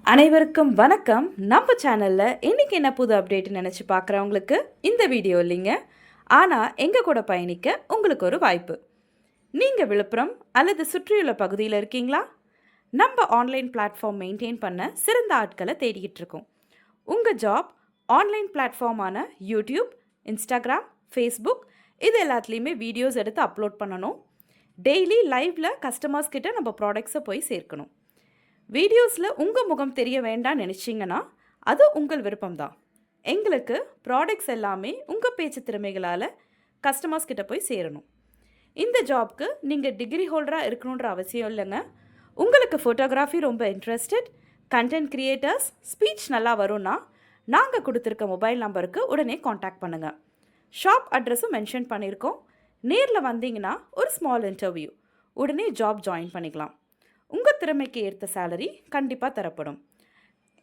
அனைவருக்கும் வணக்கம். நம்ம சேனலில் இன்றைக்கி என்ன புது அப்டேட் நினச்சி பார்க்குறவங்களுக்கு இந்த வீடியோ இல்லைங்க. ஆனால் எங்கள் கூட பயணிக்க உங்களுக்கு ஒரு வாய்ப்பு. நீங்கள் விழுப்புரம் அல்லது சுற்றியுள்ள பகுதியில் இருக்கீங்களா? நம்ம ஆன்லைன் பிளாட்ஃபார்ம் மெயின்டைன் பண்ண சிறந்த ஆட்களை தேடிக்கிட்டு இருக்கோம். உங்கள் ஜாப் ஆன்லைன் பிளாட்ஃபார்மான யூடியூப், இன்ஸ்டாகிராம், ஃபேஸ்புக் இது எல்லாத்துலேயுமே வீடியோஸ் எடுத்து அப்லோட் பண்ணணும். டெய்லி லைவில் கஸ்டமர்ஸ் கிட்ட நம்ம ப்ராடக்ட்ஸை போய் சேர்க்கணும். வீடியோஸில் உங்கள் முகம் தெரிய வேண்டாம்னு நினச்சிங்கன்னா அது உங்கள் விருப்பம்தான். எங்களுக்கு ப்ராடக்ட்ஸ் எல்லாமே உங்கள் பேச்சு திறமைகளால் கஸ்டமர்ஸ் கிட்ட போய் சேரணும். இந்த ஜாப்க்கு நீங்கள் டிகிரி ஹோல்டராக இருக்கணுன்ற அவசியம் இல்லைங்க. உங்களுக்கு ஃபோட்டோகிராஃபி ரொம்ப இன்ட்ரெஸ்டட், கண்டென்ட் க்ரியேட்டர்ஸ், ஸ்பீச் நல்லா வரும்னா நாங்கள் கொடுத்துருக்க மொபைல் நம்பருக்கு உடனே காண்டாக்ட் பண்ணுங்கள். ஷாப் அட்ரஸும் மென்ஷன் பண்ணியிருக்கோம். நேரில் வந்தீங்கன்னா ஒரு ஸ்மால் இன்டர்வியூ, உடனே ஜாப் ஜாயின் பண்ணிக்கலாம். உங்கள் திறமைக்கு ஏற்ற சேலரி கண்டிப்பாக தரப்படும்.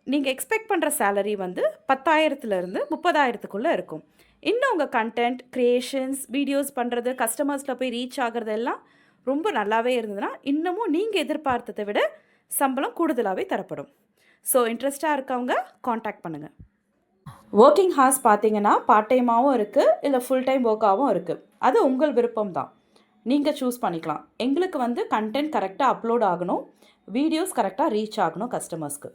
நீங்கள் எக்ஸ்பெக்ட் பண்ணுற சேலரி 10,000லேருந்து 30,000க்குள்ளே இருக்கும். இன்னும் உங்கள் கண்டென்ட் க்ரியேஷன்ஸ், வீடியோஸ் பண்ணுறது, கஸ்டமர்ஸில் போய் ரீச் ஆகிறது எல்லாம் ரொம்ப நல்லாவே இருந்ததுன்னா இன்னமும் நீங்கள் எதிர்பார்த்ததை விட சம்பளம் கூடுதலாகவே தரப்படும். ஸோ இன்ட்ரெஸ்டாக இருக்கவங்க காண்டாக்ட் பண்ணுங்கள். ஒர்க்கிங் ஹார்ஸ் பார்த்தீங்கன்னா பார்ட் டைமாகவும் இருக்குது, இல்லை ஃபுல் டைம் ஒர்க்காகவும் இருக்குது. அது உங்கள் விருப்பம் தான். நீங்கள் சூஸ் பண்ணிக்கலாம். எங்களுக்கு கண்டென்ட் கரெக்டாக அப்லோட் ஆகணும், வீடியோஸ் கரெக்டாக ரீச் ஆகணும் கஸ்டமர்ஸ்க்கு.